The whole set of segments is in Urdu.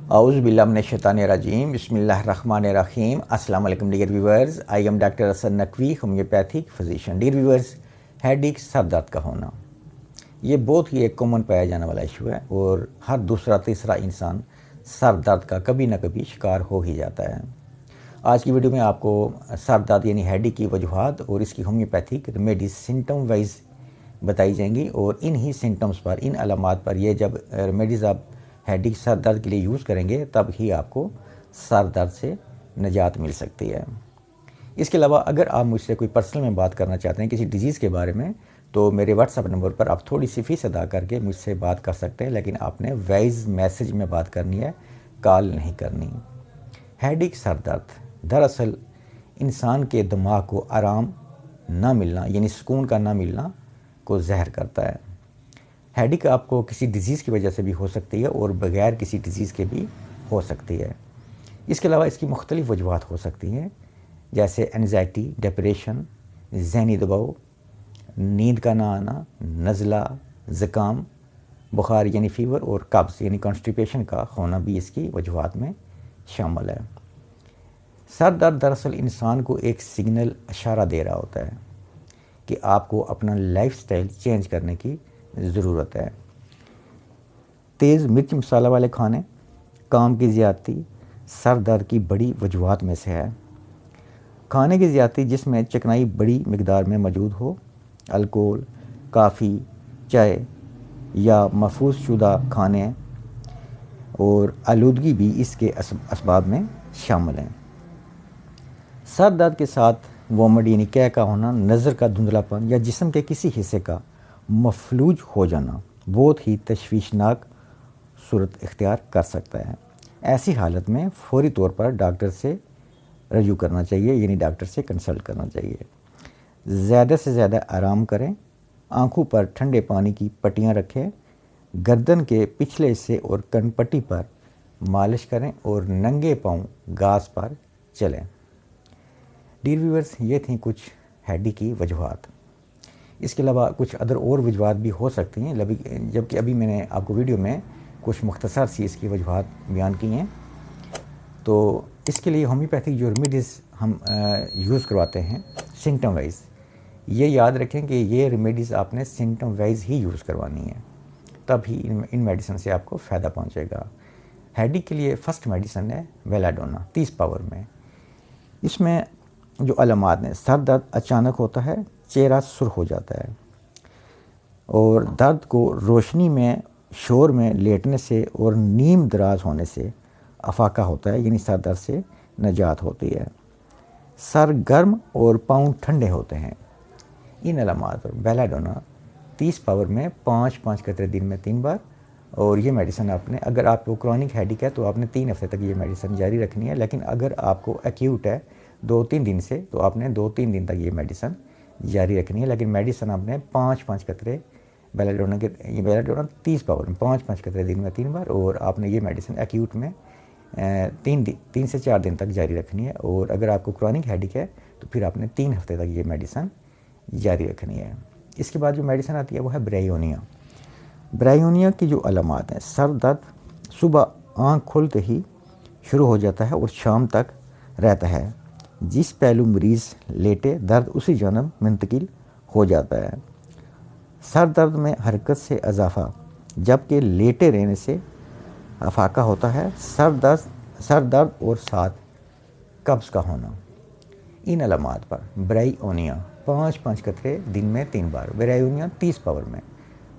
اعوذ باللہ من الشیطان الرجیم بسم اللہ الرحمن الرحیم. السلام علیکم dear viewers. I am doctor Hasan Naqvi, homeopathic physician. Dear viewers, head ایک سر درد کا ہونا یہ بہت ہی ایک کامن پایا جانے والا ایشو ہے, اور ہر دوسرا تیسرا انسان سر درد کا کبھی نہ کبھی شکار ہو ہی جاتا ہے. آج کی ویڈیو میں آپ کو سر درد یعنی ہیڈ ایک کی وجوہات اور اس کی ہومیوپیتھک ریمیڈیز سمٹم وائز بتائی جائیں گی, اور ان ہی سمٹمز پر, ان علامات پر یہ جب ریمیڈیز آپ ہیڈ ایک سر درد کے لیے یوز کریں گے تب ہی آپ کو سر درد سے نجات مل سکتی ہے. اس کے علاوہ اگر آپ مجھ سے کوئی پرسنل میں بات کرنا چاہتے ہیں کسی ڈیزیز کے بارے میں, تو میرے واٹس ایپ نمبر پر آپ تھوڑی سی فیس ادا کر کے مجھ سے بات کر سکتے ہیں, لیکن آپ نے وائز میسج میں بات کرنی ہے, کال نہیں کرنی. ہیڈ ایک سر درد دراصل انسان کے دماغ کو آرام نہ ملنا یعنی سکون کا نہ ملنا کو ظاہر کرتا ہے. ہیڈ ایک آپ کو کسی ڈیزیز کی وجہ سے بھی ہو سکتی ہے اور بغیر کسی ڈیزیز کے بھی ہو سکتی ہے. اس کے علاوہ اس کی مختلف وجوہات ہو سکتی ہیں, جیسے انزائٹی, ڈپریشن, ذہنی دباؤ, نیند کا نہ آنا, نزلہ, زکام, بخار یعنی فیور, اور قبض یعنی کانسٹیپیشن کا ہونا بھی اس کی وجوہات میں شامل ہے. سر درد دراصل انسان کو ایک سگنل اشارہ دے رہا ہوتا ہے کہ آپ کو اپنا لائف سٹائل چینج کرنے کی ضرورت ہے. تیز مرچ مسالہ والے کھانے, کام کی زیادتی سر درد کی بڑی وجوہات میں سے ہے. کھانے کی زیادتی جس میں چکنائی بڑی مقدار میں موجود ہو, الکوہل, کافی, چائے یا محفوظ شدہ کھانے اور آلودگی بھی اس کے اسباب میں شامل ہیں. سر درد کے ساتھ وومٹ یعنی قے کا ہونا, نظر کا دھندلاپن یا جسم کے کسی حصے کا مفلوج ہو جانا بہت ہی تشویشناک صورت اختیار کر سکتا ہے. ایسی حالت میں فوری طور پر ڈاکٹر سے رجوع کرنا چاہیے, یعنی ڈاکٹر سے کنسلٹ کرنا چاہیے. زیادہ سے زیادہ آرام کریں, آنکھوں پر ٹھنڈے پانی کی پٹیاں رکھیں, گردن کے پچھلے حصے اور کن پٹی پر مالش کریں اور ننگے پاؤں گھاس پر چلیں. ڈیئر ویورز, یہ تھیں کچھ ہیڈ ایک کی وجوہات. اس کے علاوہ کچھ ادر اور وجوہات بھی ہو سکتی ہیں, جبکہ ابھی میں نے آپ کو ویڈیو میں کچھ مختصر سی اس کی وجوہات بیان کی ہیں. تو اس کے لیے ہومیوپیتھک جو ریمیڈیز ہم یوز کرواتے ہیں سمٹم وائز, یہ یاد رکھیں کہ یہ ریمیڈیز آپ نے سمٹم وائز ہی یوز کروانی ہے, تب ہی ان میڈیسن سے آپ کو فائدہ پہنچے گا. ہیڈ ایک کے لیے فرسٹ میڈیسن ہے ویلاڈونا 30 پاور میں. اس میں جو علامات ہیں, سر درد اچانک ہوتا ہے, چہرہ سرخ ہو جاتا ہے, اور درد کو روشنی میں, شور میں لیٹنے سے اور نیم دراز ہونے سے افاقہ ہوتا ہے, یعنی سر درد سے نجات ہوتی ہے. سر گرم اور پاؤں ٹھنڈے ہوتے ہیں. ان علامات پر بیلاڈونا 30 پاور میں 5 قطرے دن میں 3 بار, اور یہ میڈیسن آپ نے, اگر آپ کو کرونک ہیڈ ایک ہے تو آپ نے 3 ہفتے تک یہ میڈیسن جاری رکھنی ہے, لیکن اگر آپ کو ایکیوٹ ہے 2-3 دن سے, تو آپ نے 2-3 دن تک یہ میڈیسن جاری رکھنی ہے. لیکن میڈیسن آپ نے 5 قطرے بیلاڈونا کے, یہ بیلاڈونا 30 پاور میں 5 قطرے دن میں 3 بار, اور آپ نے یہ میڈیسن ایکیوٹ میں 3 سے 4 دن تک جاری رکھنی ہے. اور اگر آپ کو کرونک ہیڈ ایک ہے تو پھر آپ نے 3 ہفتے تک یہ میڈیسن جاری رکھنی ہے. اس کے بعد جو میڈیسن آتی ہے وہ ہے برائیونیا. برائیونیا کی جو علامات ہیں, سر درد صبح آنکھ کھلتے ہی شروع ہو جاتا ہے اور شام تک رہتا ہے. جس پہلو مریض لیٹے درد اسی جانب منتقل ہو جاتا ہے. سر درد میں حرکت سے اضافہ جبکہ لیٹے رہنے سے افاقہ ہوتا ہے. سر درد اور ساتھ قبض کا ہونا. ان علامات پر برائیونیا 5 قطرے دن میں 3 بار, برائیونیا 30 پاور میں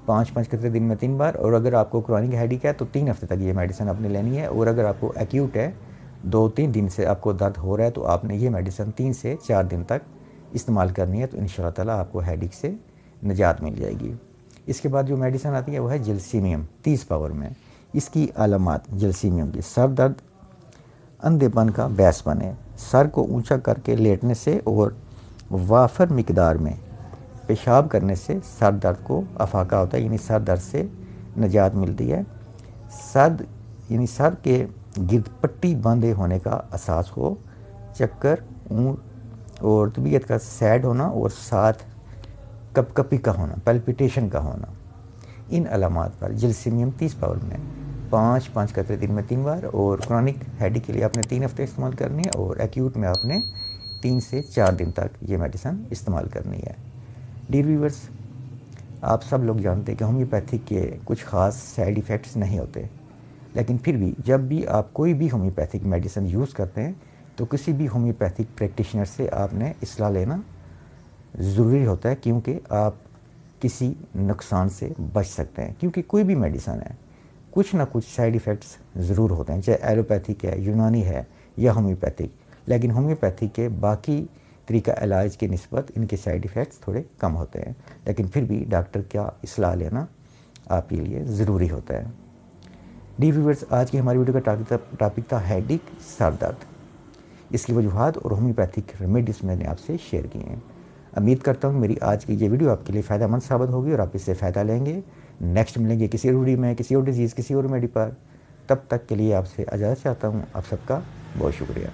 5 قطرے دن میں 3 بار. اور اگر آپ کو کرونک ہیڈ ایک ہے تو 3 ہفتے تک یہ میڈیسن آپ نے لینی ہے. اور اگر آپ کو ایکیوٹ ہے 2-3 دن سے آپ کو درد ہو رہا ہے, تو آپ نے یہ میڈیسن 3 سے 4 دن تک استعمال کرنی ہے, تو انشاءاللہ تعالیٰ آپ کو ہیڈ ایک سے نجات مل جائے گی. اس کے بعد جو میڈیسن آتی ہے وہ ہے جلسیمیم 30 پاور میں. اس کی علامات جلسیمیم کی, سر درد, اندھے پن کا باعث بنے, سر کو اونچا کر کے لیٹنے سے اور وافر مقدار میں پیشاب کرنے سے سر درد کو افاقہ ہوتا ہے, یعنی سر درد سے نجات ملتی ہے. سر کے گرد پٹی باندھے ہونے کا احساس ہو, چکر, اونگ اور طبیعت کا سیڈ ہونا, اور ساتھ کپ کپی کا ہونا, پلپیٹیشن کا ہونا. ان علامات پر جلسیمیم 30 پاور میں 5 قطرے دن میں 3 بار، اور کرونک ہیڈیک کے لیے آپ نے 3 ہفتے استعمال کرنی ہے، اور ایکیوٹ میں آپ نے 3 سے 4 دن تک یہ میڈیسن استعمال کرنی ہے۔ ڈیئر ویورز، آپ سب لوگ جانتے ہیں کہ ہومیوپیتھک کے کچھ خاص سائیڈ ایفیکٹس نہیں ہوتے، لیکن پھر بھی جب بھی آپ کوئی بھی ہومیوپیتھک میڈیسن یوز کرتے ہیں تو کسی بھی ہومیوپیتھک پریکٹیشنر سے آپ نے اصلاح لینا ضروری ہوتا ہے، کیونکہ آپ کسی نقصان سے بچ سکتے ہیں، کیونکہ کوئی بھی میڈیسن ہے کچھ نہ کچھ سائیڈ ایفیکٹس ضرور ہوتے ہیں، چاہے ایلوپیتھک ہے، یونانی ہے یا ہومیوپیتھک، لیکن ہومیوپیتھک کے باقی طریقہ علاج کی نسبت ان کے سائیڈ ایفیکٹس تھوڑے کم ہوتے ہیں، لیکن پھر بھی ڈاکٹر کا اصلاح لینا آپ کے لیے ضروری ہوتا ہے۔ ڈیئر ویورز، آج کی ہماری ویڈیو کا ٹاپک تھا ہیڈیک، سر درد، اس کی وجوہات اور ہومیوپیتھک ریمیڈیز میں نے آپ سے شیئر کی ہیں۔ امید کرتا ہوں میری آج کی یہ ویڈیو آپ کے لیے فائدہ مند ثابت ہوگی اور آپ اس سے فائدہ لیں گے۔ نیکسٹ ملیں گے کسی اور ویڈیو میں، کسی اور ڈیزیز، کسی اور ریمیڈی پر۔ تب تک کے لیے آپ سے اجازت چاہتا ہوں۔ آپ سب کا بہت شکریہ۔